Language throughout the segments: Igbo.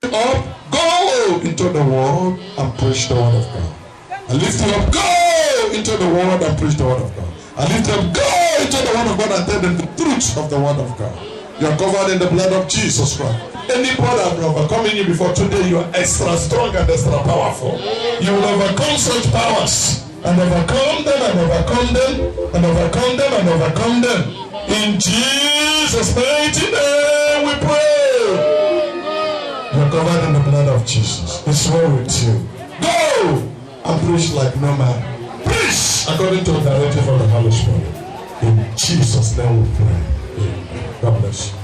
Up, go into the world and preach the word of God. I lift you up, go into the world and preach the word of God. I lift you up, go into the word of God and tell them the truth of the word of God. You are covered in the blood of Jesus Christ. Any brother overcoming you before today, you are extra strong and extra powerful. You will overcome such powers and overcome them and overcome them and overcome them and overcome them. In Jesus' mighty name we pray. You are covered in the blood of Jesus. It's well with you. Go and preach like no man. Preach according to the directive of the Holy Spirit. In Jesus' name we pray. Amen. God bless you.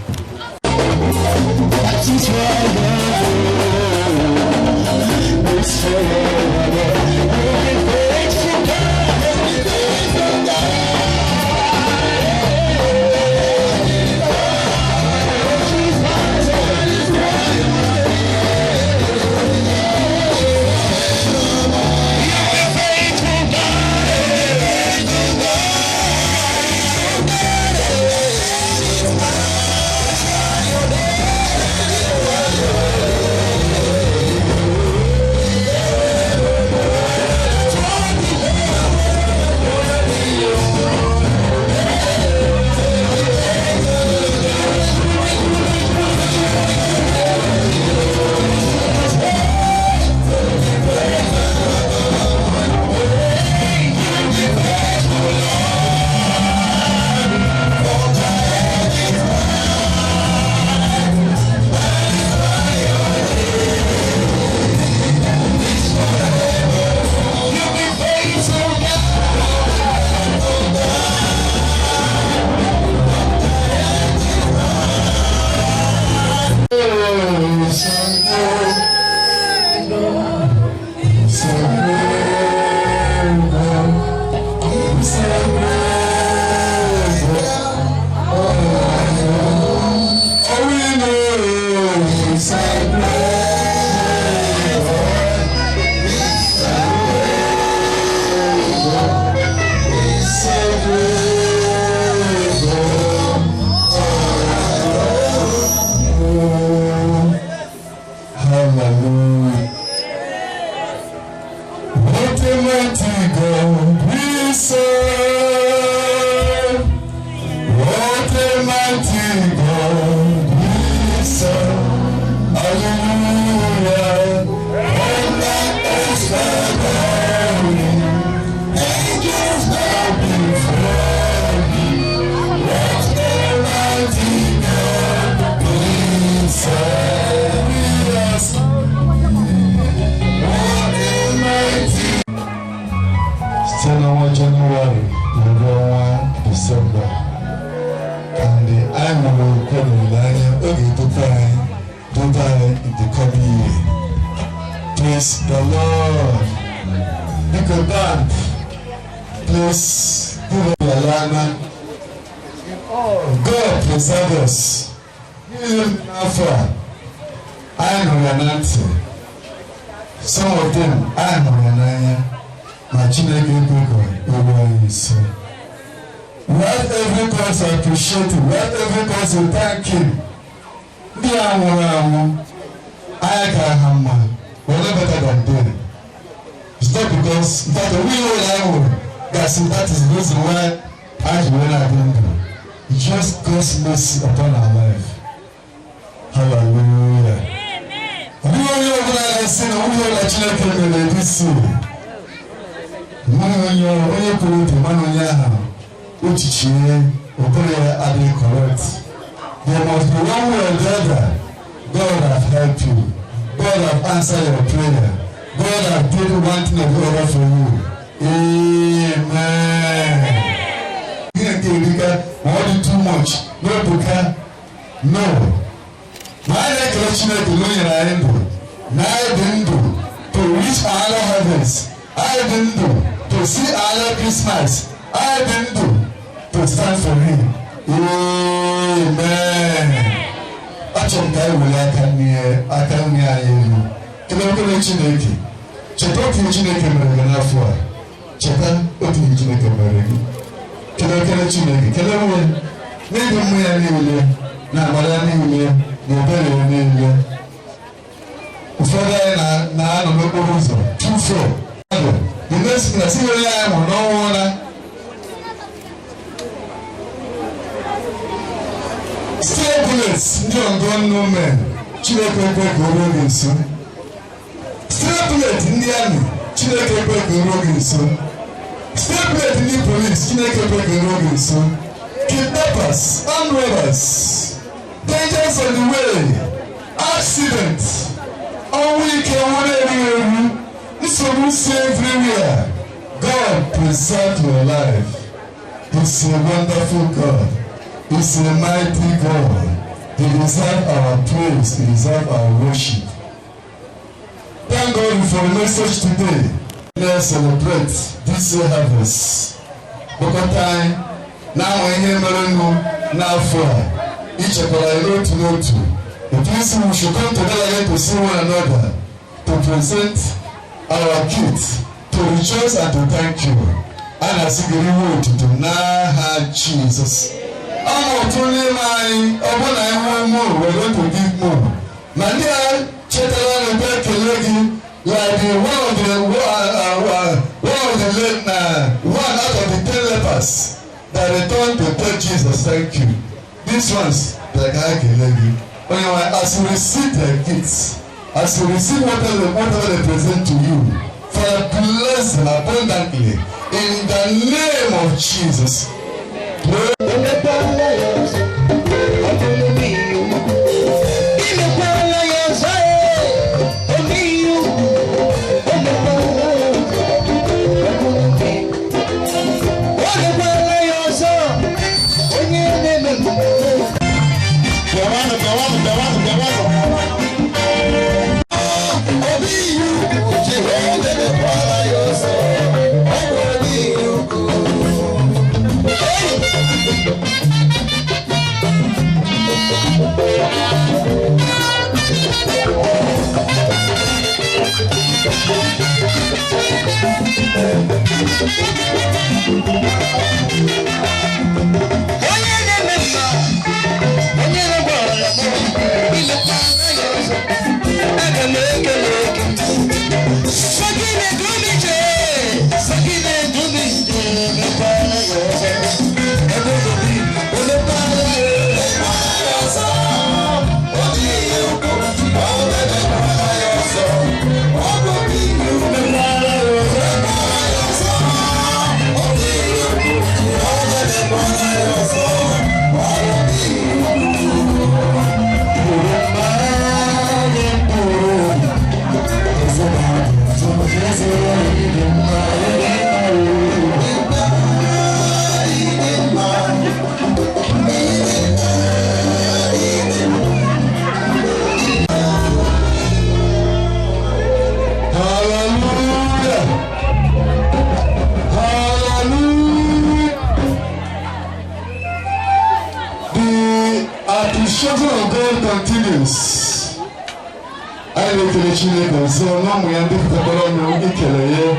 na n'okporo ụzọ 2-4 the next thing asị onye anyị mụrụ n'ọnwa na stray bullets ndị ọgọ nnome Chineke ekwe ka o ruo gị nso. Stray bullets ndị amị Chineke ekwe ka o ruo gị nso. Stray bullets ndị police Chineke ekwe ka o ruo gị nso. Kidnappers, armed robbers, dangers on the way, accidents, ọnwụ ike nwere eru nsogbu si everywhere. God preserve your life. He's a wonderful God. He's a mighty God. He deserves our praise. He deserves our worship. Thank God for the message today. Let's celebrate this harvest. Because now we hear now for each of our to. It means we should come together again to see one another, to present our kids, to rejoice and to thank you. And as we reward to now Jesus. I'm only my open I want more, we're going to give more. Mania Chetala and Becky like the one out of the 10 lepers that returned to tell Jesus, thank you. These ones, like I can let you. As you receive their gifts, as you receive whatever they present to you, Father, bless them abundantly in the name of Jesus. So now we are doing the problem we kill it.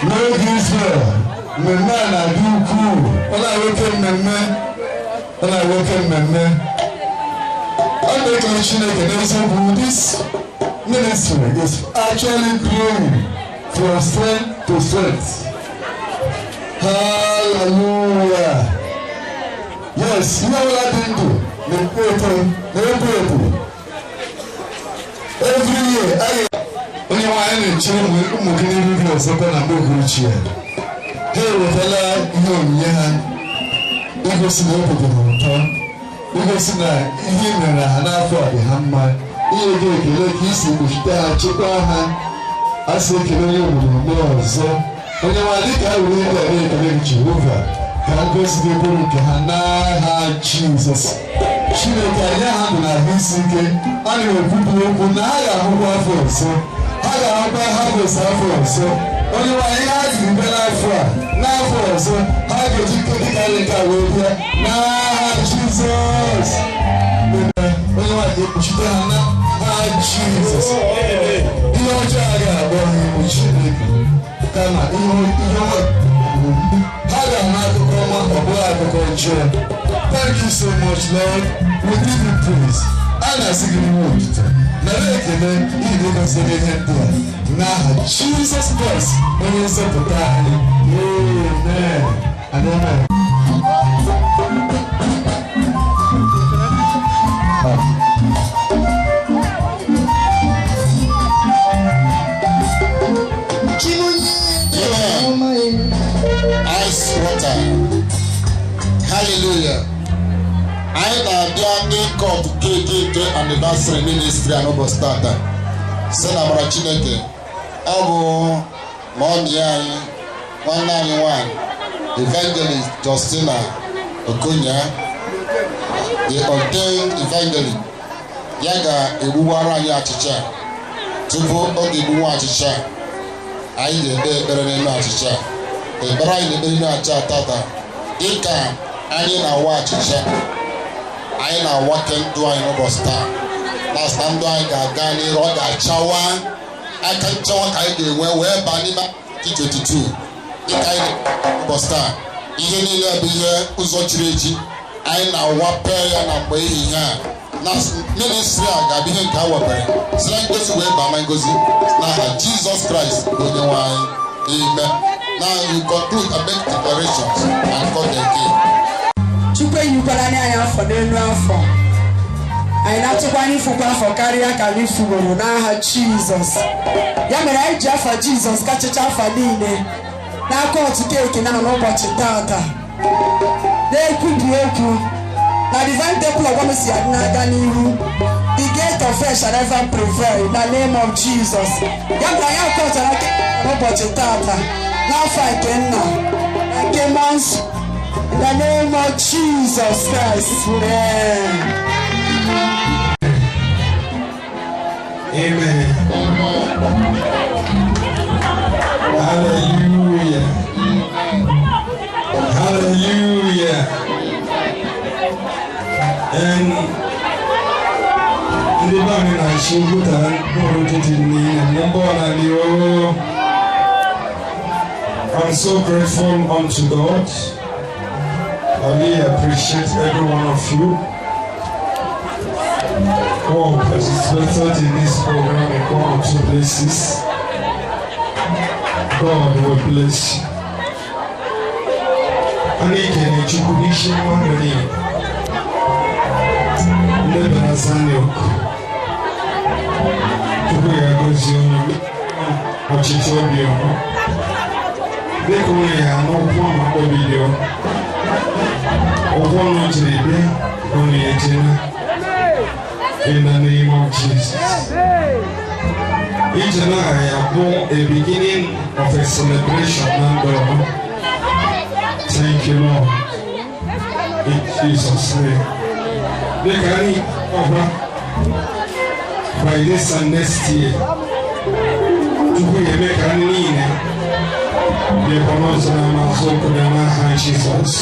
No Israel, my man I do cool. When I welcome my man, when I welcome my man, I make a mission this ministry is actually growing from strength to strength. Hallelujah. Yes, you know what I didn't do. The every year, only one children will give us a kind of book. Here with a lot of young, it was an open tongue. It was him and a half of the hammer. He gave the ladies which they had Chipaha. I said, can you more so? When you are little, I will read the Jehovah. Can go to the book, Hannah, Jesus. Chineke ya na hisike ani obubu obu na ya ahụkwa afọ ọzọ ha ga-agba harvest afọ ọzọ onye nwanyị ha jiri bịa n'afọ ọzọ ha ga-eji kedikalịka wee bịa n'aha Jizọs onye nwanyị ga-ekpuchite ha n'aha Jizọs ihe ọjọọ a ga-abụ ha iwu Chineke kama ihe ha ga-ama akụkọ ọma ọ bụghị akụkọ ọjọọ. Thank you so much, Lord. We give you praise. And I say, Jesus Christ, when you say amen and amen. Ice water. Hallelujah. I am the cup KKK anniversary ministry and over starter. Send our Chineke. Abu Mondian 191 Evangelist Justina Okunya, the ordained evangelist. Yaga Ebuwara Yachicha. Tuvo Ogibuwa Chicha. I did better than Chicha. The bride the Berina Chatata. Ika, I na watch Chicha. I na walking to an over star. Last time I got Gani Roda Chawan. I can talk I did where Banima 22. Ika over star. Even in the beer, Uzochireji. I na wapaya na way here. Nas ministry aga bihe nka wabere slan gosi we ba man gosi na Jesus Christ onye wan amen. Now you conclude a big declarations and call the king. Chukwe you kwala ni aya for the new afọ. Anyị na-atụkwa n'ifukwa afọ karịa ka n'ifugoro n'aha Jesus. Ya mere anyị ji afọ Jesus kachacha afọ niile n'aka otu keeki na n'ụbọchị tata. Na-ekwubi okwu. The divine temple of Wamisi Adnagani, the gate of flesh shall never prevail in the name of Jesus. Yabraya Kota Robert Tata, now fight in the name of Jesus Christ. Amen. Hallelujah. Hallelujah. And the man I should put on I'm so grateful unto God. I really appreciate every one of you who participated in this program in one or two places. God will bless you. I need Sanyo Tuku ya gozi onu Ochiti obi onu Deko ya no kwon ma video Owo no jire onu ejina in the name of Jesus. Each and I born a beginning of a celebration and thank you Lord in Jesus' name. The carry over by this and next year. To be a make a need. The promotion of my soul could not have Jesus.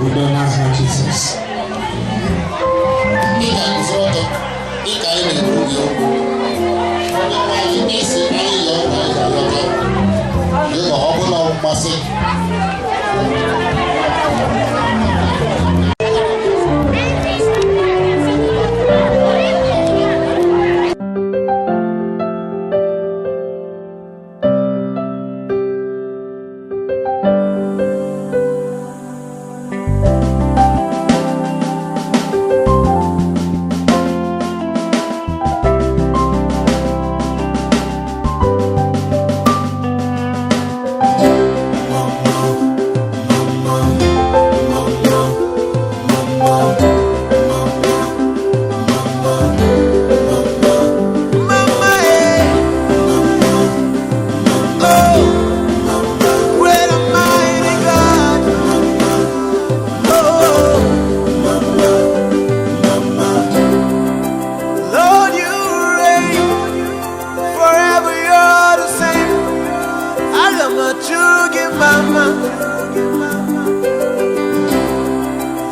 We don't have Jesus.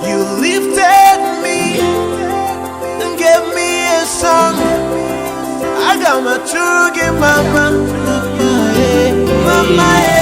You lifted me and gave me a song. I got my true mama, mama.